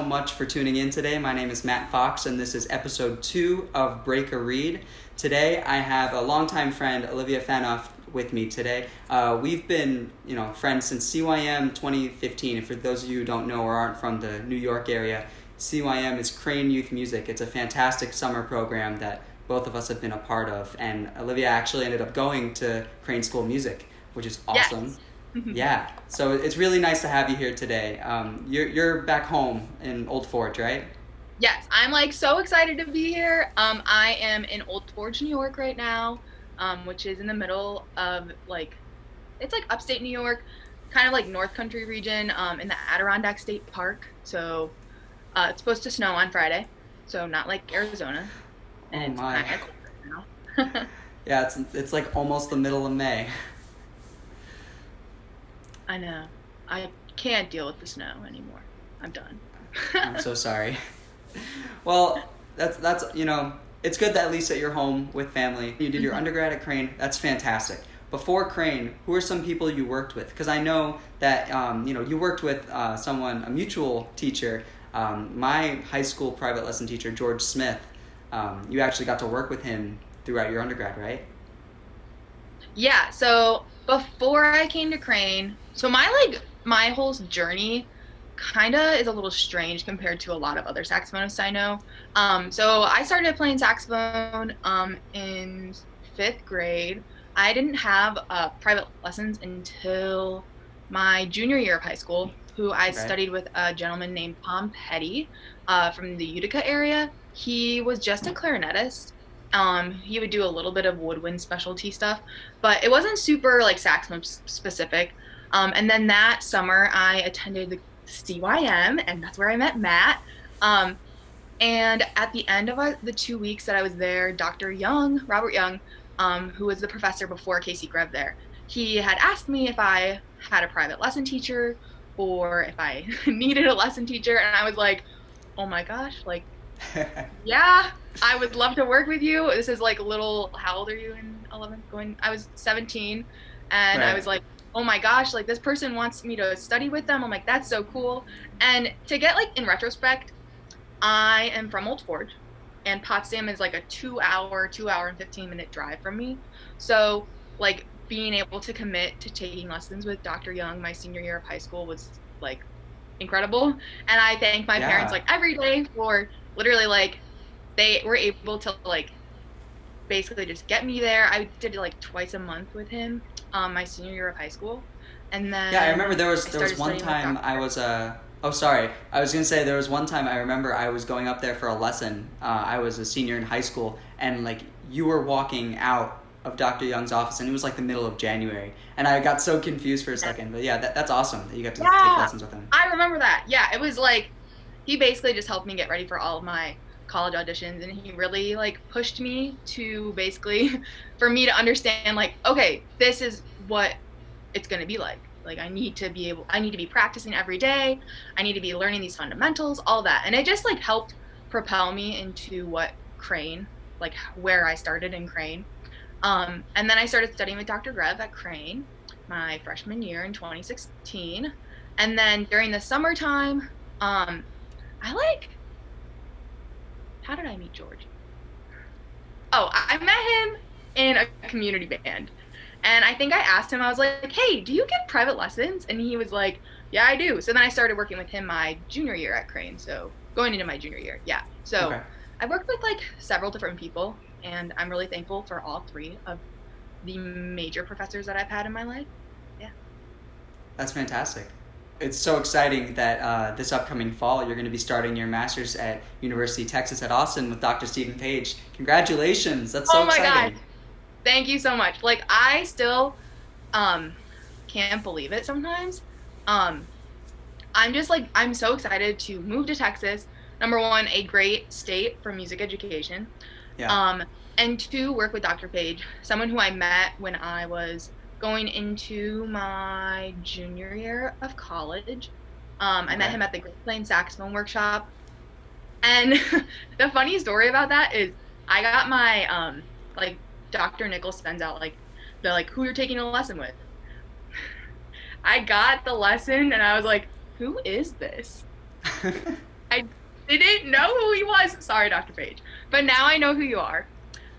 much for tuning in today. My name is Matt Fox, and this is episode 2 of Break a Read. Today, I have a longtime friend, Olivia Phaneuf, with me today. We've been, friends since CYM 2015. And for those of you who don't know or aren't from the New York area, CYM is Crane Youth Music. It's a fantastic summer program that both of us have been a part of. And Olivia actually ended up going to Crane School of Music, which is awesome. Yes. Yeah, so it's really nice to have you here today. You're back home in Old Forge, right? Yes, I'm so excited to be here. I am in Old Forge, New York right now, which is in the middle of it's upstate New York, kind of like North Country region, in the Adirondack State Park. So it's supposed to snow on Friday, so not like Arizona. And oh my! It's kind of cold right now. Yeah, it's like almost the middle of May. I know. I can't deal with the snow anymore. I'm done. I'm so sorry. Well, that's it's good that at least that you're home with family. You did your undergrad at Crane. That's fantastic. Before Crane, who are some people you worked with? Because I know that you worked with a mutual teacher. My high school private lesson teacher, George Smith. You actually got to work with him throughout your undergrad, right? Yeah. So before I came to Crane, so my whole journey kind of is a little strange compared to a lot of other saxophonists I know. So I started playing saxophone in 5th grade. I didn't have private lessons until my junior year of high school, who I studied with a gentleman named Tom Petty from the Utica area. He was just a clarinetist. He would do a little bit of woodwind specialty stuff, but it wasn't super saxophone specific. And then that summer I attended the CYM, and that's where I met Matt. And at the end of the 2 weeks that I was there, Dr. Young, Robert Young, who was the professor before Casey Grev there, he had asked me if I had a private lesson teacher or if I needed a lesson teacher. And I was like, oh my gosh, yeah, I would love to work with you. This is how old are you in 11th? I was 17, and right. I was like, oh my gosh, this person wants me to study with them. I'm like, that's so cool. And to get in retrospect, I am from Old Forge, and Potsdam is a 2 hour and 15-minute drive from me. So being able to commit to taking lessons with Dr. Young my senior year of high school was incredible. And I thank my parents every day for literally they were able to basically just get me there. I did twice a month with him my senior year of high school. And then I remember there was one time I was oh sorry, I was gonna say there was one time I remember I was going up there for a lesson. I was a senior in high school, and you were walking out of Dr. Young's office, and it was the middle of January, and I got so confused for a second. But yeah, that's awesome that you got to take lessons with him. I remember that. Yeah, it was he basically just helped me get ready for all of my college auditions, and he really pushed me to basically for me to understand okay, this is what it's going to be like. I need to be practicing every day. I need to be learning these fundamentals, all that. And it just helped propel me into what Crane, where I started in Crane. And then I started studying with Dr. Grev at Crane my freshman year in 2016. And then during the summertime, how did I meet George? Oh, I met him in a community band. And I think I asked him, I was like, hey, do you give private lessons? And he was like, yeah, I do. So then I started working with him my junior year at Crane. So going into my junior year. Yeah. So okay. I worked with several different people, and I'm really thankful for all 3 of the major professors that I've had in my life. Yeah. That's fantastic. It's so exciting that this upcoming fall you're going to be starting your master's at University of Texas at Austin with Dr. Stephen Page. Congratulations. That's so exciting. Oh my God. Thank you so much. I still can't believe it sometimes. I'm just I'm so excited to move to Texas. Number 1, a great state for music education. Yeah. And 2, work with Dr. Page, someone who I met when I was going into my junior year of college. I met him at the Great Plains Saxophone Workshop. And the funny story about that is I got my Dr. Nichols sends out who you're taking a lesson with. I got the lesson and I was like, who is this? I didn't know who he was. Sorry, Dr. Page. But now I know who you are.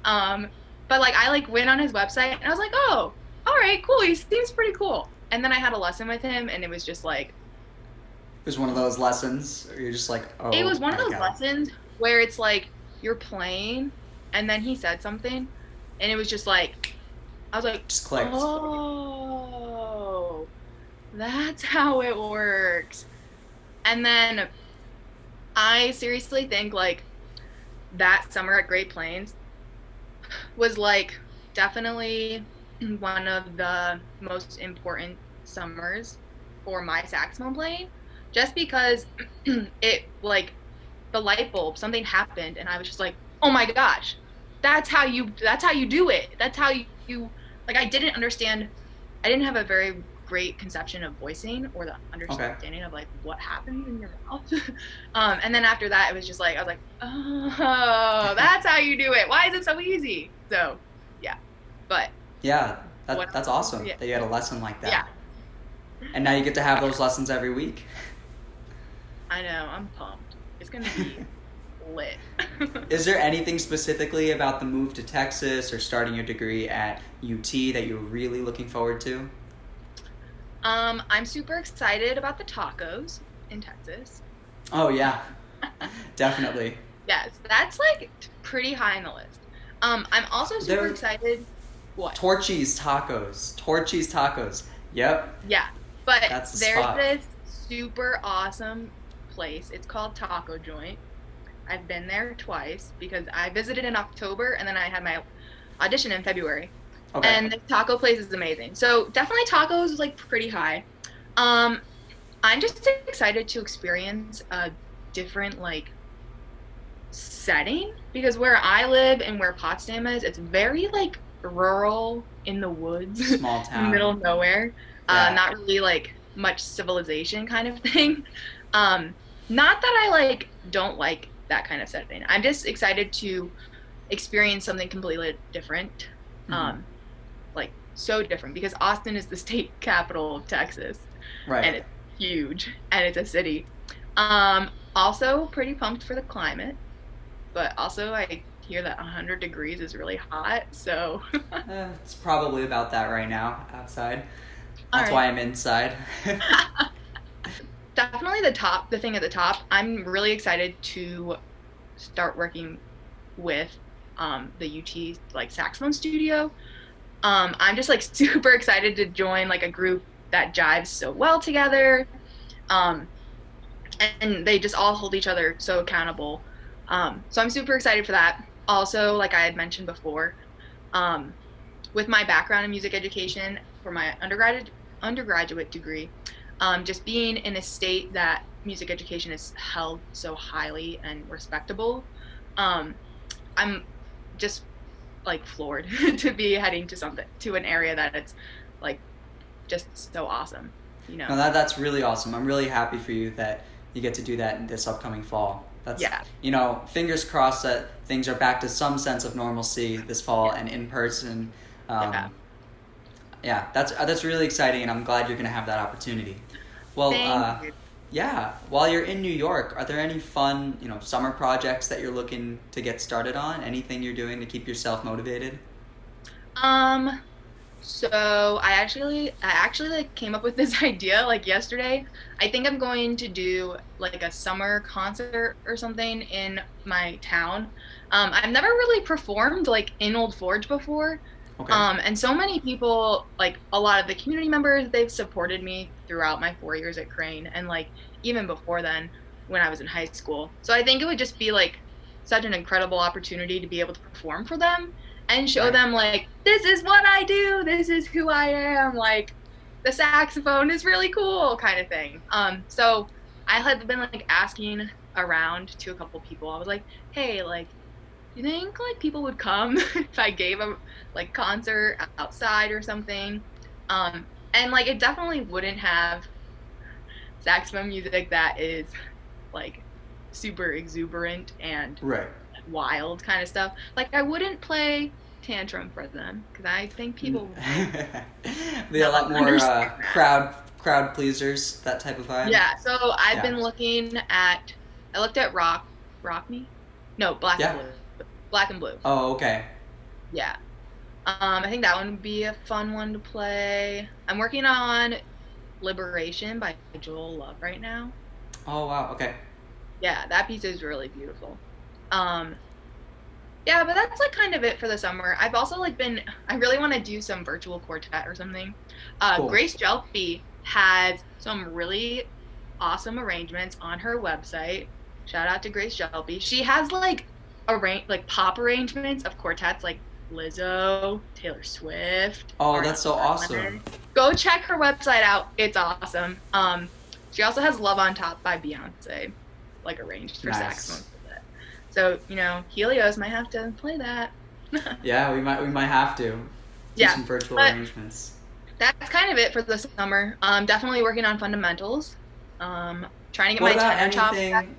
But like I like went on his website and I was like, oh, all right, cool. He seems pretty cool. And then I had a lesson with him and it was just like It was one of those lessons where you're just like, oh. it was one of my those God. lessons where it's like you're playing and then he said something and it was just like I was like, Just clicked. oh, that's how it works. And then I seriously think like that summer at Great Plains was like definitely one of the most important summers for my saxophone playing just because it like the light bulb something happened and I was just like, oh my gosh, that's how you do it. That's how you like I didn't understand. I didn't have a very great conception of voicing or the understanding of like what happens in your mouth. And then after that, it was just like I was like, oh, that's how you do it. Why is it so easy? So, yeah, but yeah, that's awesome that you had a lesson like that. Yeah, and now you get to have those lessons every week. I know. I'm pumped. It's gonna be lit. Is there anything specifically about the move to Texas or starting your degree at UT that you're really looking forward to? I'm super excited about the tacos in Texas. Oh yeah, definitely. Yes, that's like pretty high on the list. I'm also super excited. What? Torchy's tacos. Yep. Yeah, but That's the there's spot. this super awesome place. It's called Taco Joint. I've been there twice because I visited in October and then I had my audition in February. Okay. And the taco place is amazing. So definitely tacos is like pretty high. I'm just excited to experience a different like setting because where I live and where Potsdam is, it's very like rural in the woods, Small town, middle of nowhere. Yeah. Not really like much civilization kind of thing. Not that I like don't like that kind of setting. I'm just excited to experience something completely different. Like so different because Austin is the state capital of Texas. Right. And it's huge and it's a city. Also pretty pumped for the climate, but also I hear that 100 degrees is really hot, so It's probably about that right now outside. All That's right. why I'm inside. Definitely the thing at the top, I'm really excited to start working with the UT like saxophone studio. I'm just like super excited to join like a group that jives so well together. And they just all hold each other so accountable. So I'm super excited for that. Also, like I had mentioned before, with my background in music education for my undergraduate degree, just being in a state that music education is held so highly and respectable, I'm just like floored to be heading to an area that it's like just so awesome, you know. No, that's really awesome. I'm really happy for you that you get to do that in this upcoming fall. That's, you know, fingers crossed that things are back to some sense of normalcy this fall and in person. Yeah, that's really exciting, and I'm glad you're going to have that opportunity. Well, Thank you. Yeah, while you're in New York, are there any fun, you know, summer projects that you're looking to get started on? Anything you're doing to keep yourself motivated? So I actually like came up with this idea like yesterday. I think I'm going to do like a summer concert or something in my town. I've never really performed like in Old Forge before. Okay. And so many people, like a lot of the community members, they've supported me throughout my 4 years at Crane and like even before then when I was in high school. So I think it would just be like such an incredible opportunity to be able to perform for them and show them like, this is what I do, this is who I am, like the saxophone is really cool kind of thing. So I had been like asking around to a couple people. I was like, hey, like, you think like people would come if I gave a like concert outside or something? And like it definitely wouldn't have saxophone music that is like super exuberant and wild kind of stuff. Like I wouldn't play Tantrum for them because I think people would be a lot more crowd pleasers, that type of vibe. Yeah, so I've been looking at I looked at Rock Me? No, Black and Yeah. Blue. Black and Blue. Oh, okay. Yeah. I think that one would be a fun one to play. I'm working on Liberation by Joel Love right now. Oh, wow. Okay. Yeah, that piece is really beautiful. Um, yeah, but that's like kind of it for the summer. I've also like I really want to do some virtual quartet or something. Cool. Grace Jelpy has some really awesome arrangements on her website. Shout out to Grace Jelpy. She has like pop arrangements of quartets like Lizzo, Taylor Swift. Oh, Ariana that's so awesome. Grande. Go check her website out. It's awesome. She also has Love on Top by Beyonce, like arranged for Nice. saxophone. So, Helios might have to play that. Yeah, we might have to do Yeah, some virtual but arrangements. that's kind of it for the summer. Definitely working on fundamentals. Trying to get What my about tenor chops back anything?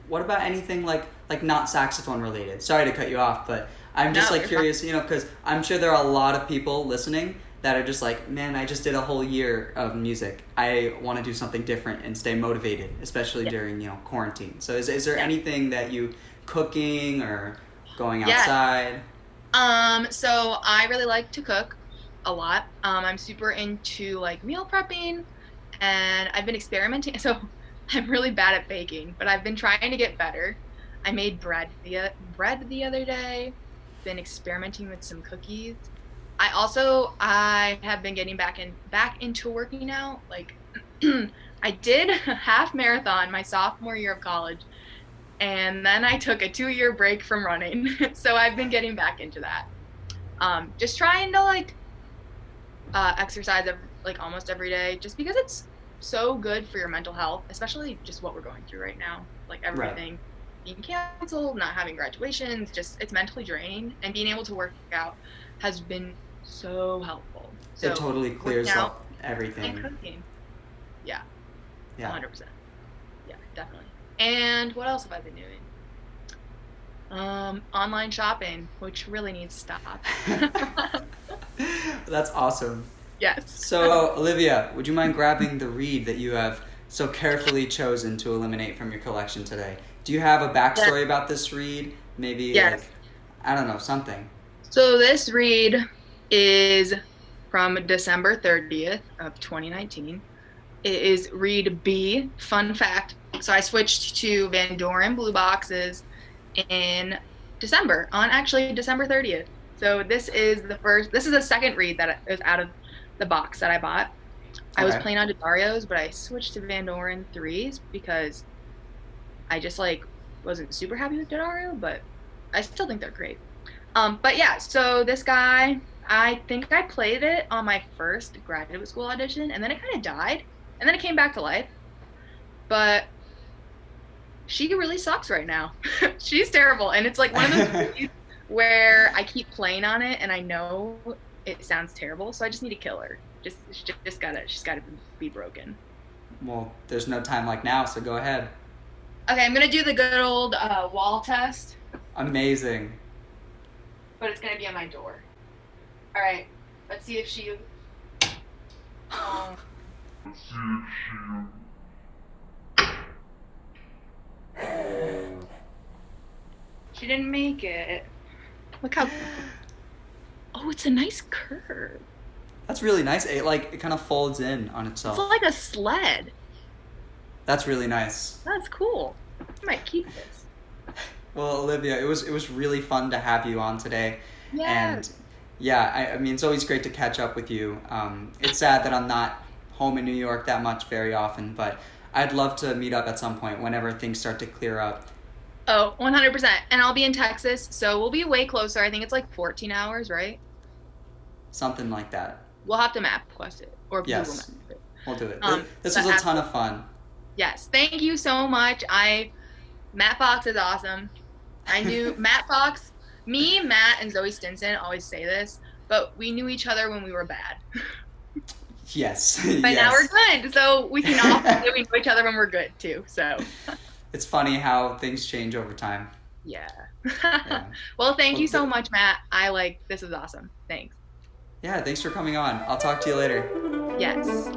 What about anything like not saxophone related? Sorry to cut you off, but I'm just No, like you're curious, because I'm sure there are a lot of people listening that are just like, man, I just did a whole year of music. I want to do something different and stay motivated, especially Yeah. during quarantine. So is there Yeah. anything that you cooking or going Yeah. outside? So I really like to cook a lot. I'm super into like meal prepping, and I've been experimenting. So I'm really bad at baking, but I've been trying to get better. I made bread the other day. Been experimenting with some cookies. I have been getting back into working out. Like I did a half marathon my sophomore year of college, and then I took a 2-year break from running. So I've been getting back into that. Just trying to like exercise like almost every day, just because it's so good for your mental health, especially just what we're going through right now. Like everything being canceled, not having graduations, just it's mentally draining, and being able to work out has been so helpful. So It totally clears working out up everything. and cooking. Yeah, Yeah. 100%. Yeah, definitely. And what else have I been doing? Online shopping, which really needs to stop. That's awesome. Yes. So, Olivia, would you mind grabbing the reed that you have so carefully chosen to eliminate from your collection today? Do you have a backstory about this reed? Maybe, Yes. like, I don't know, something. So this read is from December 30th of 2019. It is read B. Fun fact. So I switched to Van Doren blue boxes in December, on actually December 30th. So this is the second read that is out of the box that I bought. I was Okay. playing on Dadarios, but I switched to Van Doren 3s because I just like wasn't super happy with Daddario, but I still think they're great. But yeah, so this guy, I think I played it on my first graduate school audition, and then it kind of died, and then it came back to life. But she really sucks right now. She's terrible, and it's like one of those movies where I keep playing on it, and I know it sounds terrible, so I just need to kill her. She's gotta be broken. Well, there's no time like now, so go ahead. Okay, I'm gonna do the good old wall test, Amazing. but it's gonna be on my door. All right, let's see if she. She didn't make it. Look how. Oh, it's a nice curve. That's really nice. It kind of folds in on It's itself. like a sled. That's really nice. That's cool. I might keep this. Well, Olivia, it was really fun to have you on today. Yeah. And yeah, I mean, it's always great to catch up with you. It's sad that I'm not home in New York that much very often, but I'd love to meet up at some point whenever things start to clear up. Oh, 100%. And I'll be in Texas, so we'll be way closer. I think it's like 14 hours, right? Something like that. We'll have to MapQuest it or Google Yes. Map it. We'll do it. This but was a ton of fun. Yes, thank you so much. Matt Fox is awesome. I knew Matt Fox, me, Matt, and Zoe Stinson always say this, but we knew each other when we were bad. Yes. But now we're good, so we can all say we know each other when we're good too. So It's funny how things change over time. yeah. Yeah. Well, thank you so much, Matt. This is awesome. Thanks. Yeah, thanks for coming on. I'll talk to you later. Yes.